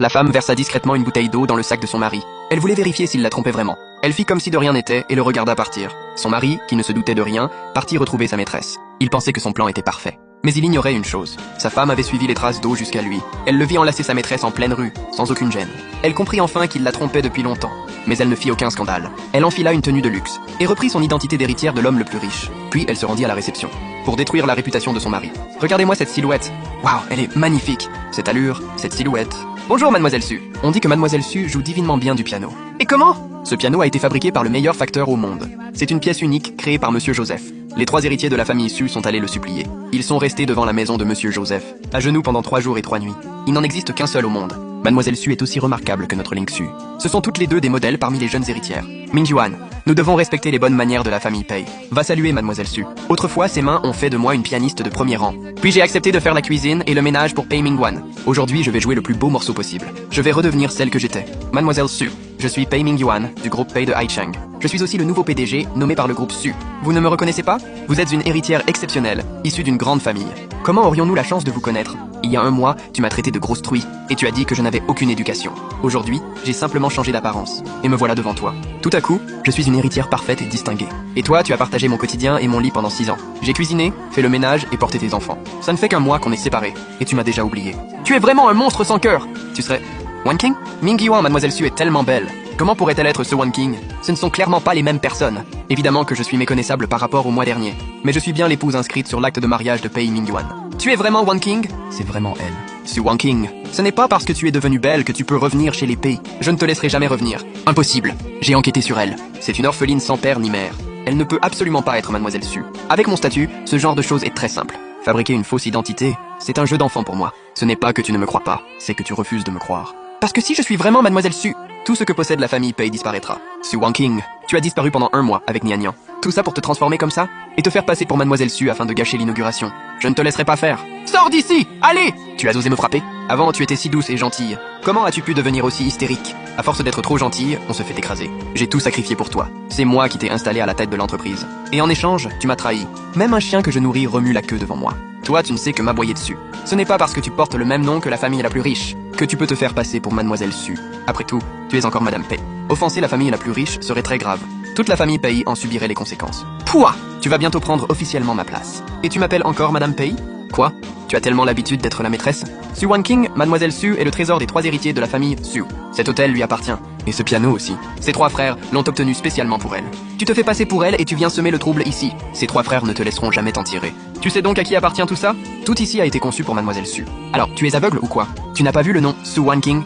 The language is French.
La femme versa discrètement une bouteille d'eau dans le sac de son mari. Elle voulait vérifier s'il la trompait vraiment. Elle fit comme si de rien n'était et le regarda partir. Son mari, qui ne se doutait de rien, partit retrouver sa maîtresse. Il pensait que son plan était parfait. Mais il ignorait une chose. Sa femme avait suivi les traces d'eau jusqu'à lui. Elle le vit enlacer sa maîtresse en pleine rue, sans aucune gêne. Elle comprit enfin qu'il la trompait depuis longtemps. Mais elle ne fit aucun scandale. Elle enfila une tenue de luxe et reprit son identité d'héritière de l'homme le plus riche. Puis elle se rendit à la réception pour détruire la réputation de son mari. Regardez-moi cette silhouette. Waouh, elle est magnifique. Cette allure, cette silhouette. Bonjour Mademoiselle Su. On dit que Mademoiselle Su joue divinement bien du piano. Et comment? Ce piano a été fabriqué par le meilleur facteur au monde. C'est une pièce unique créée par Monsieur Joseph. Les 3 héritiers de la famille Su sont allés le supplier. Ils sont restés devant la maison de Monsieur Joseph, à genoux pendant 3 jours et 3 nuits. Il n'en existe qu'un seul au monde. Mademoiselle Su est aussi remarquable que notre Ling Su. Ce sont toutes les deux des modèles parmi les jeunes héritières. Mingyuan, nous devons respecter les bonnes manières de la famille Pei. Va saluer Mademoiselle Su. Autrefois, ses mains ont fait de moi une pianiste de premier rang. Puis j'ai accepté de faire la cuisine et le ménage pour Pei Mingguan. Aujourd'hui, je vais jouer le plus beau morceau possible. Je vais redevenir celle que j'étais. Mademoiselle Su. Je suis Pei Mingyuan, du groupe Pei de Haicheng. Je suis aussi le nouveau PDG, nommé par le groupe Su. Vous ne me reconnaissez pas? Vous êtes une héritière exceptionnelle, issue d'une grande famille. Comment aurions-nous la chance de vous connaître? Il y a 1 mois, tu m'as traité de grosse truie, et tu as dit que je n'avais aucune éducation. Aujourd'hui, j'ai simplement changé d'apparence, et me voilà devant toi. Tout à coup, je suis une héritière parfaite et distinguée. Et toi, tu as partagé mon quotidien et mon lit pendant 6 ans. J'ai cuisiné, fait le ménage et porté tes enfants. Ça ne fait qu'1 mois qu'on est séparés, et tu m'as déjà oublié. Tu es vraiment un monstre sans cœur! Tu serais... Wan King? Mingyuan, Mademoiselle Su est tellement belle. Comment pourrait-elle être ce Wan King? Ce ne sont clairement pas les mêmes personnes. Évidemment que je suis méconnaissable par rapport au mois dernier. Mais je suis bien l'épouse inscrite sur l'acte de mariage de Pei Mingyuan. Tu es vraiment Wan King? C'est vraiment elle. Su Wan King. Ce n'est pas parce que tu es devenue belle que tu peux revenir chez les Pei. Je ne te laisserai jamais revenir. Impossible. J'ai enquêté sur elle. C'est une orpheline sans père ni mère. Elle ne peut absolument pas être Mademoiselle Su. Avec mon statut, ce genre de choses est très simple. Fabriquer une fausse identité, c'est un jeu d'enfant pour moi. Ce n'est pas que tu ne me crois pas, c'est que tu refuses de me croire. Parce que si je suis vraiment Mademoiselle Su, tout ce que possède la famille Pei disparaîtra. Su Wan King, tu as disparu pendant 1 mois avec Nian Nian. Tout ça pour te transformer comme ça? Et te faire passer pour Mademoiselle Su afin de gâcher l'inauguration. Je ne te laisserai pas faire. Sors d'ici! Allez! Tu as osé me frapper? Avant, tu étais si douce et gentille. Comment as-tu pu devenir aussi hystérique? À force d'être trop gentille, on se fait écraser. J'ai tout sacrifié pour toi. C'est moi qui t'ai installé à la tête de l'entreprise. Et en échange, tu m'as trahi. Même un chien que je nourris remue la queue devant moi. Toi, tu ne sais que m'aboyer dessus. Ce n'est pas parce que tu portes le même nom que la famille la plus riche que tu peux te faire passer pour Mademoiselle Su. Après tout, tu es encore Madame Pei. Offenser la famille la plus riche serait très grave. Toute la famille Pei en subirait les conséquences. Pouah! Tu vas bientôt prendre officiellement ma place. Et tu m'appelles encore Madame Pei? Quoi? Tu as tellement l'habitude d'être la maîtresse? Su Wan King, Mademoiselle Su est le trésor des 3 héritiers de la famille Su. Cet hôtel lui appartient. Et ce piano aussi. Ses 3 frères l'ont obtenu spécialement pour elle. Tu te fais passer pour elle et tu viens semer le trouble ici. Ces 3 frères ne te laisseront jamais t'en tirer. Tu sais donc à qui appartient tout ça? Tout ici a été conçu pour Mademoiselle Su. Alors, tu es aveugle ou quoi? Tu n'as pas vu le nom Su Wan King